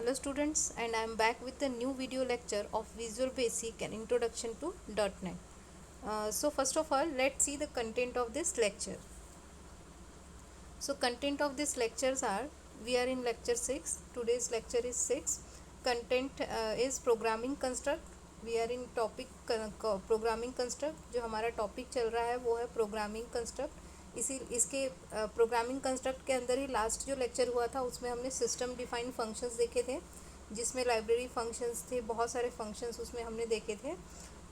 Hello students, and I am back with a new video lecture of Visual Basic and Introduction to .NET. So first of all, let's see the content of this lecture. So content of these lectures are, we are in lecture 6. Today's lecture is 6. Content is programming construct. We are in topic programming construct. जो हमारा topic चल रहा है वो है programming construct. इसके programming construct के अंदर ही लास्ट जो लेक्चर हुआ था उसमें हमने सिस्टम डिफाइंड फंक्शंस देखे थे, जिसमें लाइब्रेरी फंक्शंस थे, बहुत सारे फंक्शंस उसमें हमने देखे थे.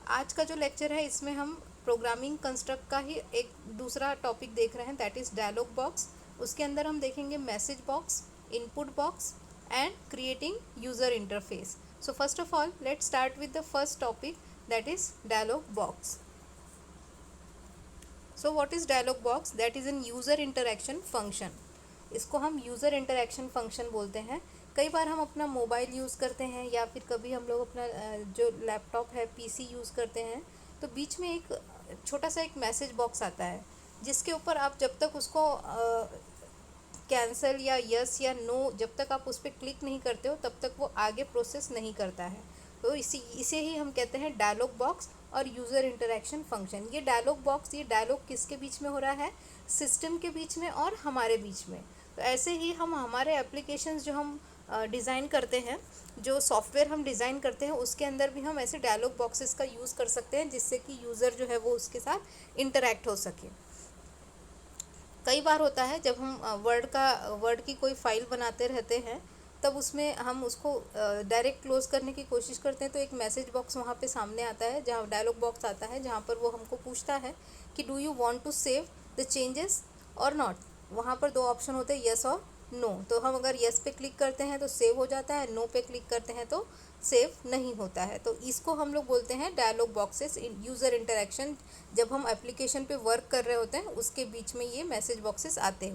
आज का जो लेक्चर है इसमें हम प्रोग्रामिंग कंस्ट्रक्ट का ही एक दूसरा टॉपिक देख रहे हैं, दैट इज़ डायलॉग बॉक्स. उसके अंदर हम देखेंगे message box, input box and creating user interface. So first of all let's start with the first topic, that is dialog box. So what is dialog box? That is an user interaction function. इसको हम user interaction function बोलते हैं. कई बार हम अपना mobile use करते हैं या फिर कभी हम लोग अपना जो लैपटॉप है पीसी यूज़ करते हैं, तो बीच में एक छोटा सा एक मैसेज बॉक्स आता है जिसके ऊपर आप जब तक उसको कैंसिल या यस या नो, जब तक आप उस पर क्लिक नहीं करते हो तब तक वो आगे प्रोसेस नहीं करता है. तो इसे ही हम कहते हैं डायलॉग बॉक्स और यूज़र इंटरेक्शन फंक्शन. ये डायलॉग बॉक्स, ये डायलॉग किसके बीच में हो रहा है? सिस्टम के बीच में और हमारे बीच में. तो ऐसे ही हम हमारे एप्लीकेशंस जो हम डिज़ाइन करते हैं, जो सॉफ्टवेयर हम डिज़ाइन करते हैं, उसके अंदर भी हम ऐसे डायलॉग बॉक्सेस का यूज़ कर सकते हैं जिससे कि यूज़र जो है वो उसके साथ इंटरेक्ट हो सके. कई बार होता है जब हम वर्ड की कोई फाइल बनाते रहते हैं तब उसमें हम उसको डायरेक्ट क्लोज करने की कोशिश करते हैं, तो एक मैसेज बॉक्स वहाँ पे सामने आता है, जहाँ डायलॉग बॉक्स आता है, जहाँ पर वो हमको पूछता है कि do you want to save the changes और नॉट. वहाँ पर दो ऑप्शन होते हैं, यस और नो. तो हम अगर यस पे क्लिक करते हैं तो सेव हो जाता है, नो पे क्लिक करते हैं तो सेव नहीं होता है. तो इसको हम लोग बोलते हैं डायलॉग बॉक्सेस इन यूज़र इंटरेक्शन. जब हम एप्लीकेशन पे वर्क कर रहे होते हैं उसके बीच में ये मैसेज बॉक्सेस आते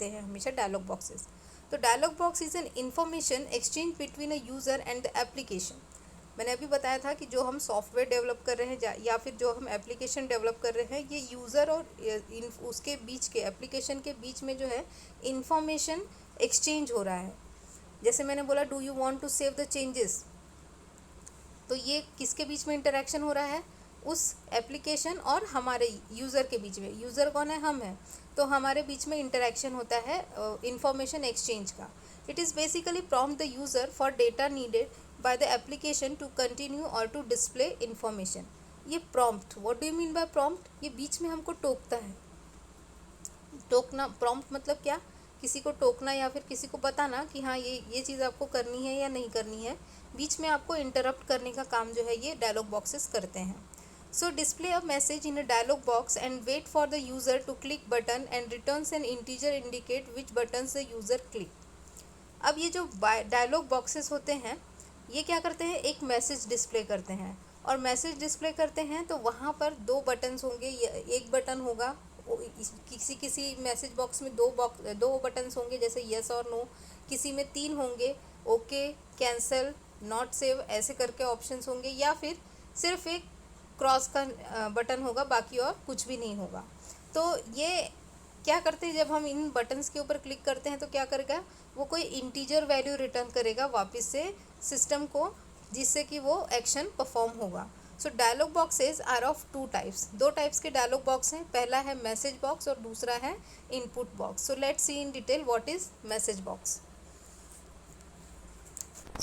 हैं हमेशा डायलॉग बॉक्सेस. तो dialog box is an information exchange between a user and the application. मैंने अभी बताया था कि जो हम सॉफ्टवेयर डेवलप कर रहे हैं या फिर जो हम एप्लीकेशन डेवलप कर रहे हैं, ये यूज़र और उसके बीच के एप्लीकेशन के बीच में जो है इंफॉर्मेशन एक्सचेंज हो रहा है. जैसे मैंने बोला do you want to save the changes, तो ये किसके बीच में इंटरेक्शन हो रहा है? उस एप्लीकेशन और हमारे यूज़र के बीच में. यूज़र कौन है? हम हैं. तो हमारे बीच में इंटरेक्शन होता है इंफॉर्मेशन एक्सचेंज का. It is basically prompt the user for data needed by the application to continue और टू डिस्प्ले इंफॉर्मेशन. ये prompt, what do you mean by prompt? ये बीच में हमको टोकता है. टोकना, प्रॉम्प्ट मतलब क्या? किसी को टोकना या फिर किसी को बताना कि हाँ ये चीज़ आपको करनी है या नहीं करनी है. बीच में आपको इंटरप्ट करने का काम जो है ये डायलॉग बॉक्सेस करते हैं. So display a message in a dialog box and wait for the user to click button and returns an integer indicate which buttons the user click. अब ये जो डायलॉग बॉक्सेस होते हैं ये क्या करते हैं? एक मैसेज डिस्प्ले करते हैं. और मैसेज डिस्प्ले करते हैं तो वहाँ पर दो बटन्स होंगे. एक बटन होगा, किसी किसी मैसेज बॉक्स में दो बटन्स होंगे, जैसे यस और नो. किसी में 3 होंगे, ओके, कैंसिल, नॉट सेव, ऐसे करके ऑप्शंस होंगे. या फिर सिर्फ एक क्रॉस का बटन होगा, बाकी और कुछ भी नहीं होगा. तो ये क्या करते हैं, जब हम इन बटन्स के ऊपर क्लिक करते हैं तो क्या करेगा? वो कोई इंटीजर वैल्यू रिटर्न करेगा वापस से सिस्टम को, जिससे कि वो एक्शन परफॉर्म होगा. So dialog boxes are of 2 types. 2 types के डायलॉग बॉक्स हैं. पहला है मैसेज बॉक्स और दूसरा है input box. So let's see in detail what is message box.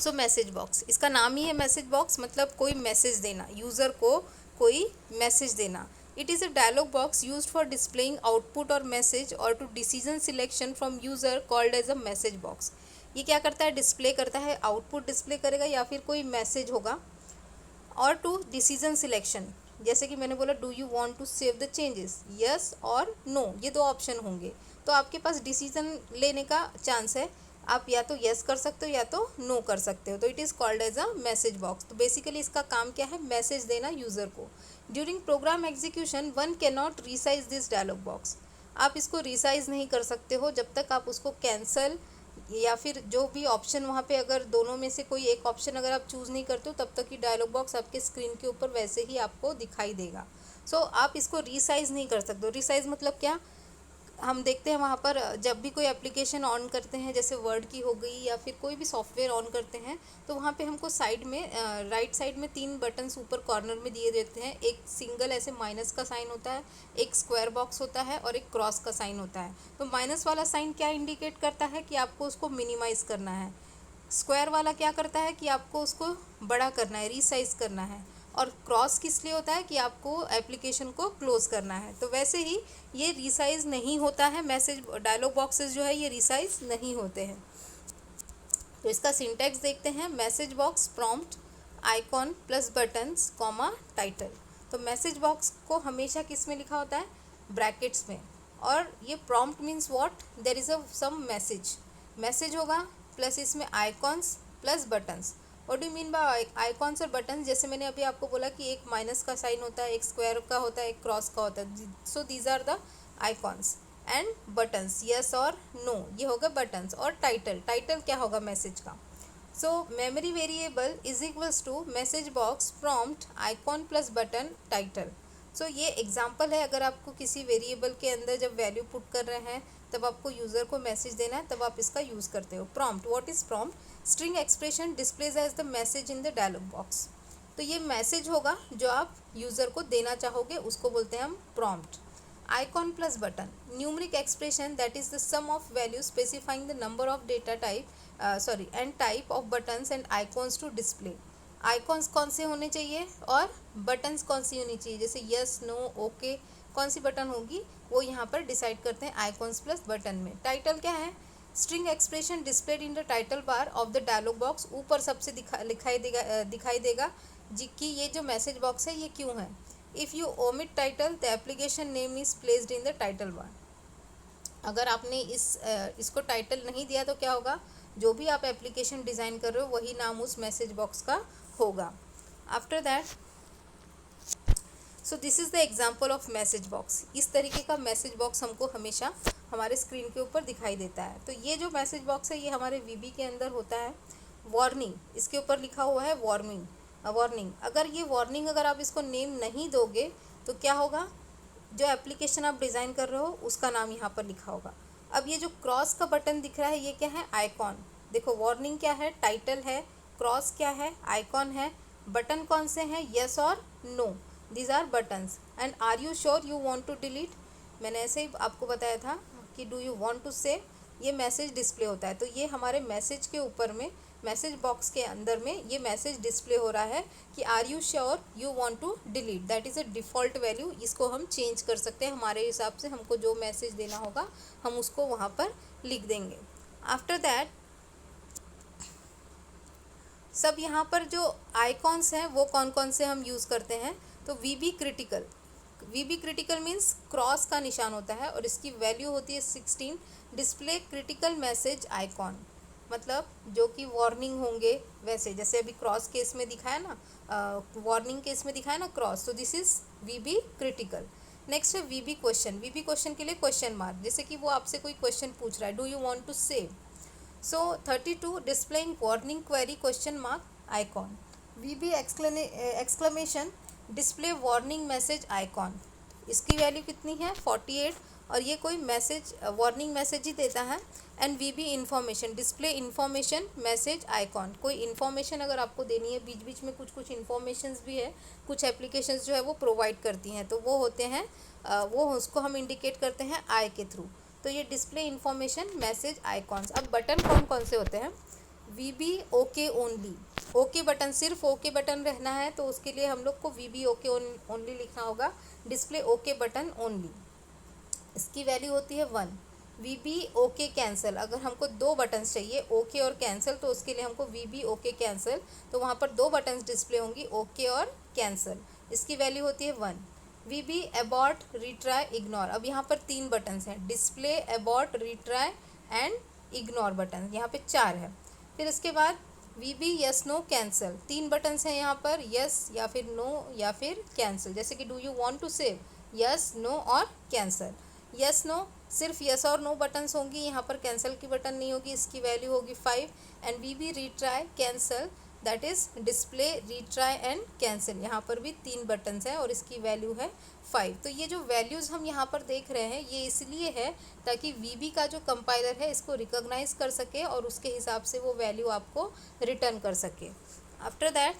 So message box, इसका नाम ही है मैसेज बॉक्स, मतलब कोई मैसेज देना, यूज़र को कोई मैसेज देना. It is a dialog box used for displaying output और मैसेज और to decision selection from user called as a message box. ये क्या करता है? डिस्प्ले करता है, आउटपुट डिस्प्ले करेगा या फिर कोई मैसेज होगा. और टू डिसीजन सिलेक्शन, जैसे कि मैंने बोला do you want to save the changes, yes और नो, ये 2 ऑप्शन होंगे. तो आपके पास डिसीजन लेने का चांस है. आप या तो यस कर सकते हो या तो नो कर सकते हो. तो it is called as a message box. तो बेसिकली इसका काम क्या है? मैसेज देना यूज़र को. During program execution one can not resize this dialog box. आप इसको रिसाइज नहीं कर सकते हो जब तक आप उसको कैंसल या फिर जो भी ऑप्शन वहाँ पे, अगर दोनों में से कोई एक ऑप्शन अगर आप चूज़ नहीं करते हो तब तक ये डायलॉग बॉक्स आपके स्क्रीन के ऊपर वैसे ही आपको दिखाई देगा. सो आप इसको रिसाइज नहीं कर सकते हो. रिसाइज मतलब क्या? हम देखते हैं वहाँ पर जब भी कोई एप्लीकेशन ऑन करते हैं, जैसे वर्ड की हो गई या फिर कोई भी सॉफ्टवेयर ऑन करते हैं, तो वहाँ पे हमको साइड में राइट साइड में 3 बटन्स ऊपर कॉर्नर में दिए देते हैं। एक सिंगल ऐसे माइनस का साइन होता है, एक स्क्वायर बॉक्स होता है और एक क्रॉस का साइन होता है। तो माइनस वाला साइन क्या इंडिकेट करता है कि आपको उसको मिनिमाइज़ करना है, स्क्वायर वाला क्या करता है कि आपको उसको बड़ा करना है, रीसाइज करना है, और क्रॉस किस लिए होता है कि आपको एप्लीकेशन को क्लोज करना है। तो वैसे ही ये रीसाइज नहीं होता है, मैसेज डायलॉग बॉक्सेस जो है ये रीसाइज नहीं होते हैं। तो इसका सिंटैक्स देखते हैं। Message box prompt icon plus buttons comma title. तो मैसेज बॉक्स को हमेशा किस में लिखा होता है, ब्रैकेट्स में। और ये prompt means what, there is a some message होगा प्लस इसमें icons plus buttons. What do mean by icons और बटन्स, जैसे मैंने अभी आपको बोला कि एक माइनस का साइन होता है, एक स्क्वायर का होता है, एक क्रॉस का होता है। So these are the icons and buttons, yes और नो, ये होगा बटन्स। और टाइटल क्या होगा मैसेज का। So memory variable is equals to message box prompt icon plus button title. So ये एग्जाम्पल है, अगर आपको किसी वेरिएबल के अंदर जब वैल्यू पुट कर रहे हैं तब आपको यूज़र को मैसेज देना है, तब आप इसका यूज़ करते हो। Prompt, what is prompt, string expression displays as the message in the dialog box. तो ये मैसेज होगा जो आप यूज़र को देना चाहोगे, उसको बोलते हैं हम prompt. Icon plus button, numeric expression that is the sum of values specifying the number of data type and type of buttons and icons to display। Icons कौन से होने चाहिए और बटन्स कौन सी होनी चाहिए, जैसे यस नो ओके, कौन सी बटन होगी वो यहाँ पर डिसाइड करते हैं आइकॉन्स प्लस बटन में। टाइटल क्या है, string expression displayed in the title bar of the dialog box. ऊपर सबसे दिखाई देगा जी कि ये जो मैसेज बॉक्स है ये क्यों है। If you omit title the application name is placed in the title बार। अगर आपने इसको टाइटल नहीं दिया तो क्या होगा, जो भी आप एप्लीकेशन डिज़ाइन कर रहे हो वही नाम उस मैसेज बॉक्स का होगा। After that, so this is the example of message box. इस तरीके का मैसेज बॉक्स हमको हमेशा हमारे स्क्रीन के ऊपर दिखाई देता है। तो ये जो मैसेज बॉक्स है ये हमारे वीबी के अंदर होता है। वार्निंग, इसके ऊपर लिखा हुआ है वार्निंग। अगर ये वार्निंग अगर आप इसको नेम नहीं दोगे तो क्या होगा, जो एप्लीकेशन आप डिज़ाइन कर रहे हो उसका नाम यहाँ पर लिखा होगा। अब ये जो क्रॉस का बटन दिख रहा है ये क्या है, आइकॉन। देखो वार्निंग क्या है, टाइटल है, क्रॉस क्या है, आइकॉन है, बटन कौन से हैं, यस और no, these are buttons. And are you sure you want to delete, मैंने ऐसे ही आपको बताया था कि do you want to save, ये मैसेज डिस्प्ले होता है। तो ये हमारे मैसेज के ऊपर में, मैसेज बॉक्स के अंदर में ये मैसेज डिस्प्ले हो रहा है कि are you sure you want to delete, that is a default value. इसको हम चेंज कर सकते हैं हमारे हिसाब से, हमको जो मैसेज देना होगा हम उसको वहाँ पर लिख देंगे। आफ्टर दैट सब यहाँ पर जो आइकॉन्स हैं वो कौन कौन से हम यूज़ करते हैं, तो V B critical means cross का निशान होता है और इसकी वैल्यू होती है 16। डिस्प्ले क्रिटिकल मैसेज आइकॉन, मतलब जो कि वार्निंग होंगे, वैसे जैसे अभी क्रॉस केस में दिखाया ना, वार्निंग केस में दिखाया ना क्रॉस, तो this is V B critical. Next है वी बी क्वेश्चन के लिए क्वेश्चन मार्क, जैसे कि वो आपसे कोई क्वेश्चन पूछ रहा है, do you want to save. So 32 displaying warning query question mark icon. V B exclamation display warning message icon, इसकी वैल्यू कितनी है 48, और ये कोई मैसेज वार्निंग मैसेज ही देता है। And V B information display information message icon, कोई इन्फॉर्मेशन अगर आपको देनी है, बीच बीच में कुछ इन्फॉर्मेशंस भी है, कुछ एप्लीकेशंस जो है वो प्रोवाइड करती हैं, तो वो होते हैं वो उसको हम इंडिकेट करते हैं आई के थ्रू। तो ये डिस्प्ले इन्फॉर्मेशन मैसेज आइकॉन्स। अब बटन कौन कौन से होते हैं, V B okay only, okay button, सिर्फ ओके बटन रहना है तो उसके लिए हम लोग को वी बी ओके ओनली लिखना होगा, डिस्प्ले ओके बटन ओनली, इसकी वैल्यू होती है 1। वी बी ओके कैंसिल, अगर हमको 2 बटन्स चाहिए ओके और कैंसिल, तो उसके लिए हमको वी बी ओके कैंसिल, तो वहाँ पर 2 बटन्स डिस्प्ले होंगी, ओके और कैंसिल, इसकी वैल्यू होती है 1। V B abort retry ignore, अब यहाँ पर 3 बटन्स हैं, display abort retry and ignore button, यहाँ पे 4 है। फिर इसके बाद V B yes no cancel, 3 buttons हैं यहाँ पर, यस या फिर नो या फिर कैंसिल, जैसे कि do you want to save, yes no और कैंसिल। यस नो सिर्फ यस और नो बटन्स होंगी, यहाँ पर कैंसिल की बटन नहीं होगी, इसकी वैल्यू होगी 5। And V B retry cancel, that is display, retry and cancel. यहाँ पर भी 3 बटन्स हैं और इसकी वैल्यू है 5। तो ये जो वैल्यूज़ हम यहाँ पर देख रहे हैं ये इसलिए है ताकि VB का जो कंपाइलर है इसको रिकॉग्नाइज कर सके और उसके हिसाब से वो वैल्यू आपको रिटर्न कर सके। आफ्टर दैट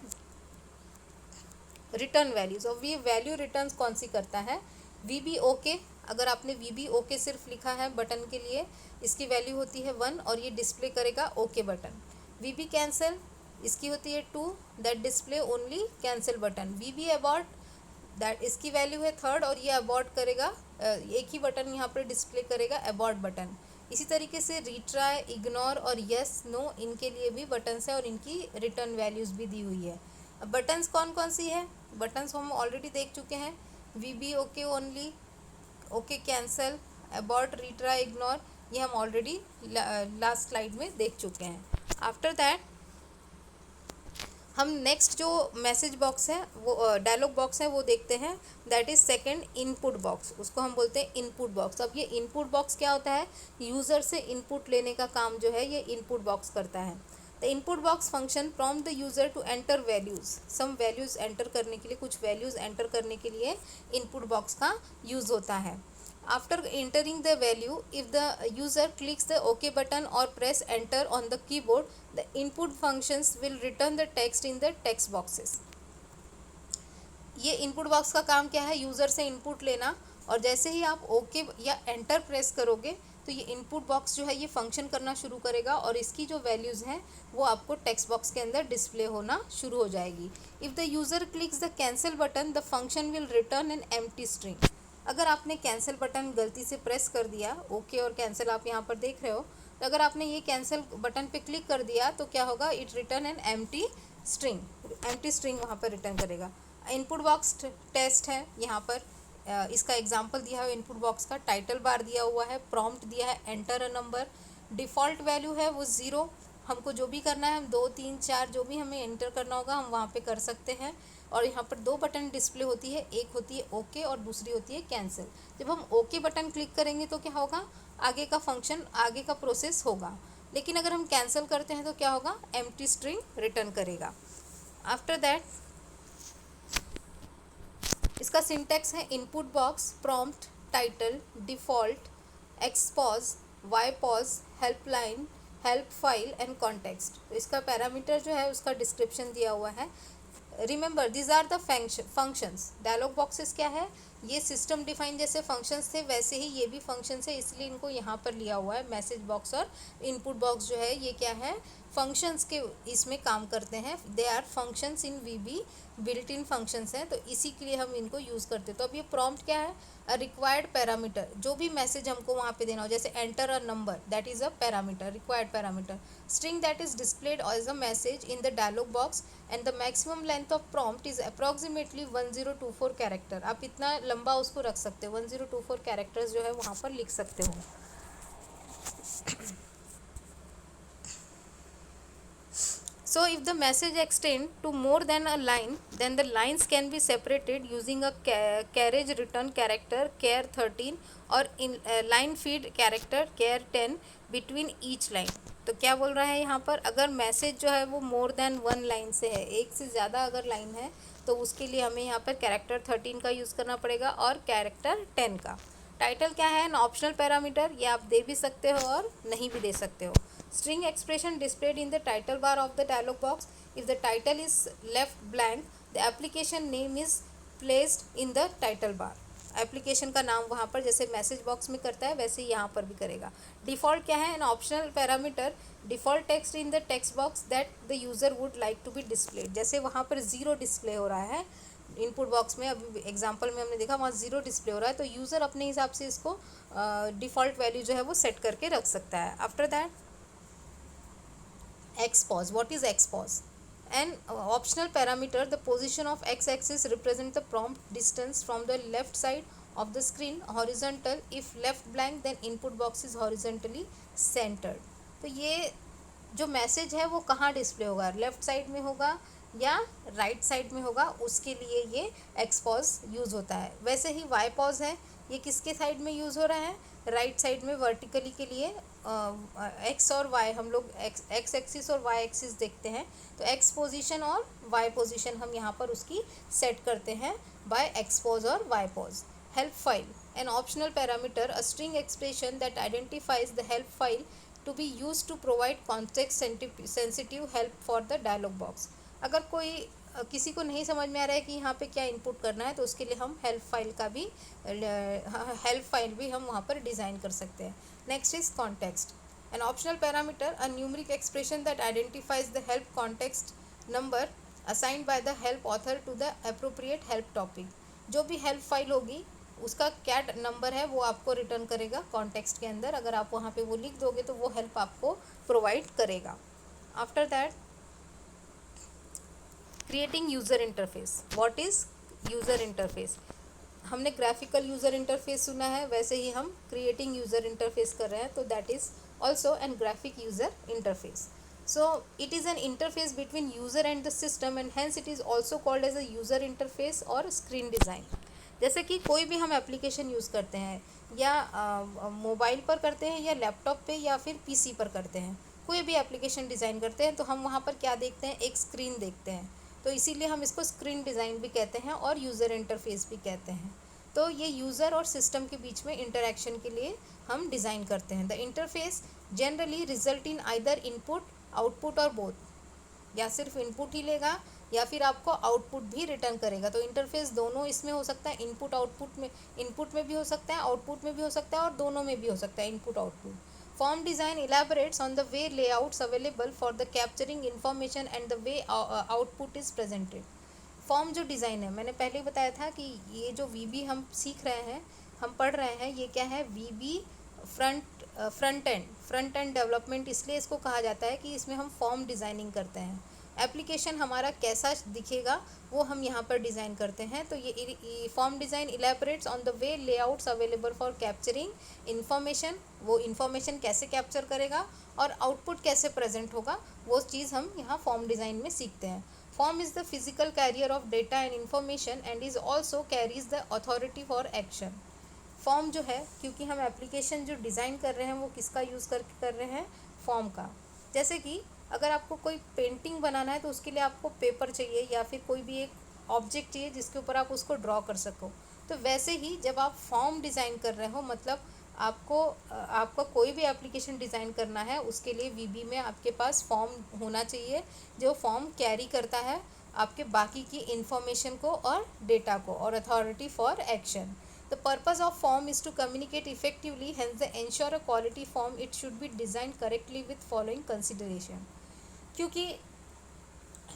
रिटर्न वैल्यूज़, और ये वैल्यू रिटर्न कौन सी करता है, VB ओके। अगर आपने VB ओके सिर्फ लिखा है बटन के लिए, इसकी वैल्यू होती है 1 और ये डिस्प्ले करेगा ओके बटन। VB कैंसिल, इसकी होती है 2, that display only cancel button. VB abort, that इसकी वैल्यू है 3rd और ये अबॉर्ट करेगा, एक ही बटन यहाँ पर डिस्प्ले करेगा, अबॉर्ट बटन। इसी तरीके से रिट्राई, इग्नोर और यस नो, इनके लिए भी बटन्स है और इनकी रिटर्न वैल्यूज़ भी दी हुई है। अब बटन्स कौन कौन सी है, बटन्स हम ऑलरेडी देख चुके हैं। VB okay only, okay cancel, abort, retry, ignore, ये हम ऑलरेडी लास्ट स्लाइड में देख चुके हैं। आफ्टर दैट हम नेक्स्ट जो मैसेज बॉक्स है वो डायलॉग बॉक्स है वो देखते हैं, that is second input box, उसको हम बोलते हैं इनपुट बॉक्स। अब ये इनपुट बॉक्स क्या होता है, यूज़र से इनपुट लेने का काम जो है ये इनपुट बॉक्स करता है। The input box function prompt the user to enter values, some values enter करने के लिए, कुछ वैल्यूज़ एंटर करने के लिए इनपुट बॉक्स का यूज़ होता है। After entering the value, if the user clicks the OK button or press enter on the keyboard, the input functions will return the text in the text boxes. ये input box का काम क्या है, user से input लेना, और जैसे ही आप ओके या एंटर प्रेस करोगे तो ये इनपुट बॉक्स जो है ये फंक्शन करना शुरू करेगा और इसकी जो वैल्यूज़ हैं वो आपको टेक्स्ट बॉक्स के अंदर डिस्प्ले होना शुरू हो जाएगी। If the user clicks the cancel button, the function will return an empty string. अगर आपने कैंसिल बटन गलती से प्रेस कर दिया, ओके और कैंसिल आप यहाँ पर देख रहे हो, तो अगर आपने ये कैंसिल बटन पे क्लिक कर दिया तो क्या होगा, it return an empty string वहाँ पर रिटर्न करेगा। इनपुट बॉक्स टेस्ट है, यहाँ पर इसका एग्जांपल दिया है इनपुट बॉक्स का, टाइटल बार दिया हुआ है, प्रॉम्प्ट दिया है enter a number, default value है वो 0, हमको जो भी करना है हम 2 3 4 जो भी हमें एंटर करना होगा हम वहाँ पे कर सकते हैं। और यहाँ पर 2 बटन डिस्प्ले होती है, एक होती है ओके और दूसरी होती है कैंसिल। जब हम ओके बटन क्लिक करेंगे तो क्या होगा, आगे का फंक्शन, आगे का प्रोसेस होगा, लेकिन अगर हम कैंसिल करते हैं तो क्या होगा, एम्प्टी स्ट्रिंग रिटर्न करेगा। आफ्टर दैट इसका सिंटैक्स है input box, prompt, title, default, xpos, ypos, helpline, help file and context. तो इसका पैरामीटर जो है उसका डिस्क्रिप्शन दिया हुआ है। Remember these are the functions. Dialog boxes क्या है, ये सिस्टम डिफाइन जैसे फंक्शंस थे वैसे ही ये भी फंक्शंस है, इसलिए इनको यहाँ पर लिया हुआ है। मैसेज बॉक्स और इनपुट बॉक्स जो है ये क्या है, फंक्शंस के इसमें काम करते हैं। They are functions in VB, built in functions हैं, तो इसी के लिए हम इनको यूज़ करते हैं। तो अब ये प्रॉम्प्ट क्या है, अ रिक्वायर्ड पैरामीटर, जो भी मैसेज हमको वहाँ पे देना हो, जैसे enter a number, that is a parameter, required parameter. String that is displayed as a message in the dialog box and the maximum length of prompt is approximately 1024 character. आप इतना लंबा उसको रख सकते हो, 1024 कैरेक्टर्स जो है वहाँ पर लिख सकते हो। So if the message extend to more than a line, then the lines can be separated using a carriage return character char 13 और in line feed character char 10 between each line। तो क्या बोल रहा है यहाँ पर, अगर मैसेज जो है वो मोर देन 1 लाइन से है, एक से ज़्यादा अगर लाइन है तो उसके लिए हमें यहाँ पर कैरेक्टर 13 का यूज़ करना पड़ेगा और कैरेक्टर 10 का। टाइटल क्या है, एन ऑप्शनल पैरामीटर, ये आप दे भी सकते हो और नहीं भी दे सकते हो। String expression displayed in the title bar of the dialog box. If the title is left blank, the application name is placed in the title bar. Application का नाम वहाँ पर जैसे मैसेज बॉक्स में करता है वैसे ही यहाँ पर भी करेगा। डिफ़ॉल्ट क्या है, an optional parameter, default text in the text box that the user would like to be displayed. जैसे वहाँ पर 0 डिस्प्ले हो रहा है इनपुट बॉक्स में, अभी एग्जांपल में हमने देखा वहाँ 0 डिस्प्ले हो रहा है, तो यूज़र अपने हिसाब से इसको डिफ़ॉल्ट वैल्यू जो है वो सेट करके रख सकता है। After that XPOS. What is XPOS? An optional parameter. The position of x-axis represent the prompt distance from the left side of the screen horizontal. If left blank, then input box is horizontally centered. तो ये जो message है वो कहाँ display होगा, left side में होगा या राइट साइड में होगा, उसके लिए ये XPOS यूज़ होता है। वैसे ही YPOS है, ये किसके साइड में यूज़ हो रहा है, राइट साइड में वर्टिकली के लिए एक्स और वाई, हम लोग एक्स एक्सिस और वाई एक्सिस देखते हैं, तो एक्स पोजीशन और वाई पोजीशन हम यहाँ पर उसकी सेट करते हैं बाय एक्स पोज और Y pos. Help file, an optional parameter, a string expression that identifies the help file to be used to provide context sensitive help for the dialog box. अगर कोई किसी को नहीं समझ में आ रहा है कि यहाँ पे क्या इनपुट करना है, तो उसके लिए हम हेल्प फाइल भी हम वहाँ पर डिज़ाइन कर सकते हैं. Next is context, an optional parameter, a numeric expression that identifies the help context number assigned by the help author to the appropriate help topic. जो भी हेल्प फाइल होगी उसका क्या नंबर है वो आपको रिटर्न करेगा कॉन्टेक्स्ट के अंदर. अगर आप वहाँ पे वो लिख दोगे तो वो हेल्प आपको प्रोवाइड करेगा. After that, creating user interface. What is user interface? हमने ग्राफिकल यूज़र इंटरफेस सुना है, वैसे ही हम क्रिएटिंग यूज़र इंटरफेस कर रहे हैं, तो that is also an graphic user interface. So it is an interface between user and the system, and hence it is also called as a user interface or screen design. जैसे कि कोई भी हम application use करते हैं, या mobile पर करते हैं, या लैपटॉप पे, या फिर पीसी पर करते हैं, कोई भी एप्लीकेशन डिज़ाइन करते हैं, तो हम वहाँ पर क्या देखते हैं, एक स्क्रीन देखते हैं. तो इसीलिए हम इसको स्क्रीन डिज़ाइन भी कहते हैं और यूज़र इंटरफेस भी कहते हैं. तो ये यूज़र और सिस्टम के बीच में इंटरेक्शन के लिए हम डिज़ाइन करते हैं. The interface generally result in either input, output और बोथ. या सिर्फ इनपुट ही लेगा या फिर आपको आउटपुट भी रिटर्न करेगा. तो इंटरफेस दोनों इसमें हो सकता है, इनपुट में भी हो सकता है, आउटपुट में भी हो सकता है, और दोनों में भी हो सकता है, input output. Form design elaborates on the way layouts available for the capturing information and the way output is presented. Form जो डिज़ाइन है, मैंने पहले ही बताया था कि ये जो वीबी हम सीख रहे हैं, हम पढ़ रहे हैं, ये क्या है, वीबी फ्रंट एंड डेवलपमेंट. इसलिए इसको कहा जाता है कि इसमें हम फॉर्म डिज़ाइनिंग करते हैं. एप्लीकेशन हमारा कैसा दिखेगा वो हम यहाँ पर डिज़ाइन करते हैं. तो ये form design elaborates on the way layouts available for capturing information. वो इन्फॉर्मेशन कैसे कैप्चर करेगा और आउटपुट कैसे प्रेजेंट होगा, वो चीज़ हम यहाँ फॉर्म डिज़ाइन में सीखते हैं. Form is the physical carrier of data and information and is also carries the authority for action. Form जो है, क्योंकि हम एप्लीकेशन जो डिज़ाइन कर रहे हैं वो किसका यूज़ करके कर रहे हैं, फॉर्म का. जैसे कि अगर आपको कोई पेंटिंग बनाना है तो उसके लिए आपको पेपर चाहिए या फिर कोई भी एक ऑब्जेक्ट चाहिए जिसके ऊपर आप उसको ड्रॉ कर सको. तो वैसे ही जब आप फॉर्म डिज़ाइन कर रहे हो, मतलब आपका कोई भी एप्लीकेशन डिज़ाइन करना है, उसके लिए वीबी में आपके पास फॉर्म होना चाहिए जो फॉर्म कैरी करता है आपके बाकी की इन्फॉर्मेशन को और डेटा को, और authority for action. The purpose of form is to communicate effectively, hence the ensure a quality form it should be designed correctly with following consideration. क्योंकि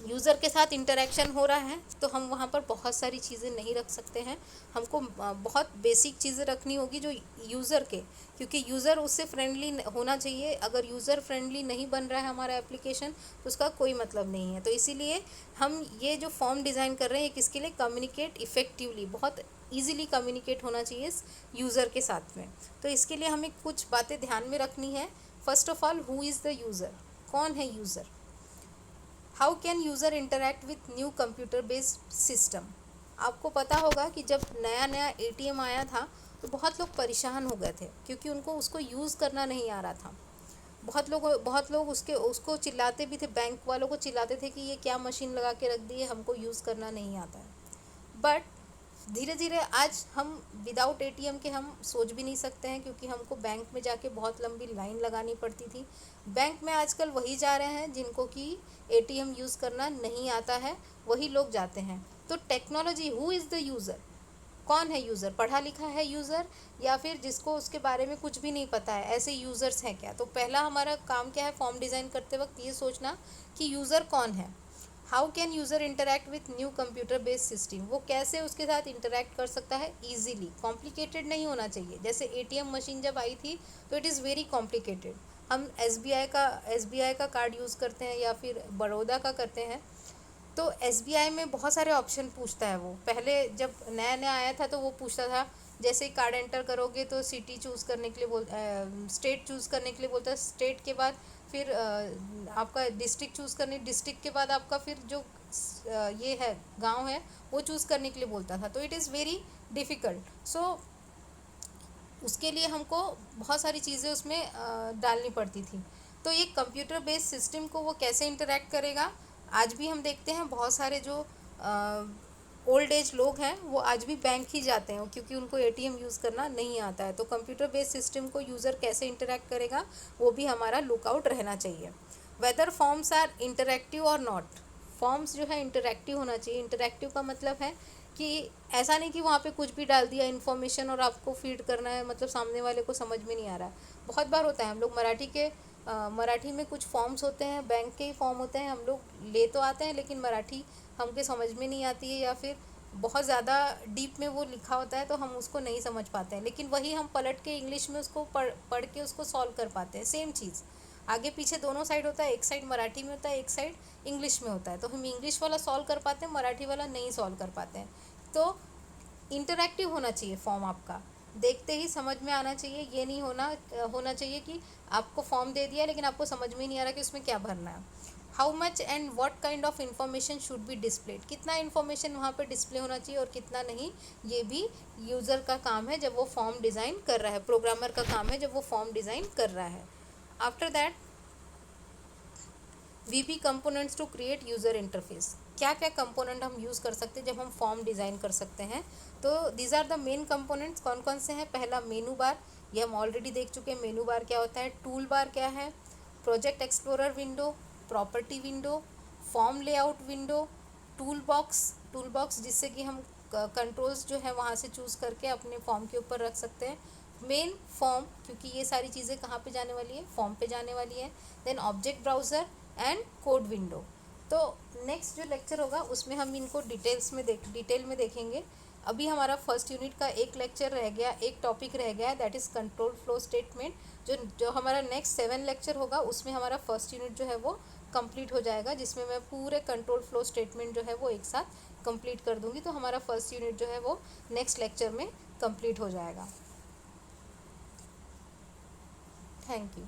यूज़र के साथ इंटरेक्शन हो रहा है तो हम वहाँ पर बहुत सारी चीज़ें नहीं रख सकते हैं. हमको बहुत बेसिक चीज़ें रखनी होगी जो यूज़र के, क्योंकि यूज़र उससे फ्रेंडली होना चाहिए. अगर यूज़र फ्रेंडली नहीं बन रहा है हमारा एप्लीकेशन तो उसका कोई मतलब नहीं है. तो इसीलिए हम ये जो फॉर्म डिज़ाइन कर रहे हैं, ये किसके लिए, कम्युनिकेट इफ़ेक्टिवली, बहुत ईजिली कम्युनिकेट होना चाहिए यूज़र के साथ में. तो इसके लिए हमें कुछ बातें ध्यान में रखनी है. First of all, who is the user, कौन है user. How can user interact with new computer based system. आपको पता होगा कि जब नया नया एटीएम आया था तो बहुत लोग परेशान हो गए थे, क्योंकि उनको उसको यूज़ करना नहीं आ रहा था. बहुत लोग उसको चिल्लाते भी थे, बैंक वालों को चिल्लाते थे कि ये क्या मशीन लगा के रख दी है, हमको यूज़ करना नहीं आता है. बट धीरे धीरे आज हम विदाउट एटीएम के हम सोच भी नहीं सकते हैं, क्योंकि हमको बैंक में जाके बहुत लंबी लाइन लगानी पड़ती थी. बैंक में आजकल वही जा रहे हैं जिनको कि एटीएम यूज़ करना नहीं आता है, वही लोग जाते हैं. तो technology, who is the user, कौन है यूज़र, पढ़ा लिखा है यूज़र या फिर जिसको उसके बारे में कुछ भी नहीं पता है, ऐसे यूज़र्स हैं क्या. तो पहला हमारा काम क्या है फॉर्म डिज़ाइन करते वक्त, ये सोचना कि यूज़र कौन है. How can user interact with new computer based system, वो कैसे उसके साथ इंटरेक्ट कर सकता है ईजीली. कॉम्प्लिकेटेड नहीं होना चाहिए. जैसे एटीएम मशीन जब आई थी तो इट इज़ वेरी कॉम्प्लिकेटेड. हम एसबीआई का कार्ड यूज़ करते हैं या फिर बड़ौदा का करते हैं, तो एसबीआई में बहुत सारे ऑप्शन पूछता है. वो पहले जब नया नया आया था तो वो पूछता था, जैसे कार्ड एंटर करोगे तो सिटी चूज़ करने के लिए स्टेट चूज़ करने के लिए बोलता है. स्टेट के बाद फिर आपका डिस्ट्रिक्ट चूज़ करने, डिस्ट्रिक्ट के बाद आपका फिर जो ये है गांव है वो चूज़ करने के लिए बोलता था. तो इट इज़ वेरी डिफ़िकल्ट. सो उसके लिए हमको बहुत सारी चीज़ें उसमें डालनी पड़ती थी। तो ये कंप्यूटर बेस्ड सिस्टम को वो कैसे इंटरेक्ट करेगा, आज भी हम देखते हैं बहुत सारे जो ओल्ड एज लोग हैं वो आज भी बैंक ही जाते हैं क्योंकि उनको एटीएम यूज़ करना नहीं आता है। तो कंप्यूटर बेस्ड सिस्टम को यूज़र कैसे इंटरेक्ट करेगा वो भी हमारा लुकआउट रहना चाहिए। वेदर फॉर्म्स आर इंटरेक्टिव और नॉट, फॉर्म्स जो है इंटरेक्टिव होना चाहिए। इंटरेक्टिव का मतलब है कि ऐसा नहीं कि वहाँ पे कुछ भी डाल दिया इन्फॉर्मेशन और आपको फीड करना है, मतलब सामने वाले को समझ में नहीं आ रहा है। बहुत बार होता है हम लोग मराठी में कुछ फॉर्म्स होते हैं, बैंक के ही फॉर्म होते हैं, हम लोग ले तो आते हैं लेकिन मराठी हमके समझ में नहीं आती है या फिर बहुत ज़्यादा डीप में वो लिखा होता है तो हम उसको नहीं समझ पाते हैं। लेकिन वही हम पलट के इंग्लिश में उसको पढ़ के उसको सॉल्व कर पाते हैं। सेम चीज़ आगे पीछे दोनों साइड होता है, एक साइड मराठी में होता है, एक साइड इंग्लिश में होता है। तो हम इंग्लिश वाला सॉल्व कर पाते हैं, मराठी वाला नहीं सॉल्व कर पाते हैं। तो इंटरैक्टिव होना चाहिए फॉर्म आपका, देखते ही समझ में आना चाहिए। ये नहीं होना चाहिए कि आपको फॉर्म दे दिया लेकिन आपको समझ में ही नहीं आ रहा कि उसमें क्या भरना है। How much and what kind of information should be displayed, कितना इन्फॉर्मेशन वहाँ पे डिस्प्ले होना चाहिए और कितना नहीं, ये भी यूज़र का काम है जब वो फॉर्म डिज़ाइन कर रहा है, प्रोग्रामर का काम है जब वो फॉर्म डिज़ाइन कर रहा है। After that VB components to create user interface, क्या क्या कंपोनेंट हम यूज़ कर सकते हैं जब हम फॉर्म डिज़ाइन कर सकते हैं। तो these are the main components, कौन कौन से हैं। पहला मेनू बार, ये हम ऑलरेडी देख चुके हैं मेनू बार क्या होता है। टूल बार क्या है, project explorer window, property window, form layout window, tool box जिससे कि हम कंट्रोल्स जो है वहाँ से चूज़ करके अपने फॉर्म के ऊपर रख सकते हैं। मेन फॉर्म, क्योंकि ये सारी चीज़ें कहाँ पे जाने वाली है, फॉर्म पे जाने वाली है। Then object browser and code window. तो नेक्स्ट जो लेक्चर होगा उसमें हम इनको डिटेल में देखेंगे। अभी हमारा फर्स्ट यूनिट का एक लेक्चर रह गया, एक टॉपिक रह गया है, that is control flow statement. जो हमारा नेक्स्ट 7 लेक्चर होगा उसमें हमारा फर्स्ट यूनिट जो है वो कंप्लीट हो जाएगा, जिसमें मैं पूरे कंट्रोल फ्लो स्टेटमेंट जो है वो एक साथ कंप्लीट कर दूंगी। तो हमारा फर्स्ट यूनिट जो है वो नेक्स्ट लेक्चर में कंप्लीट हो जाएगा। Thank you.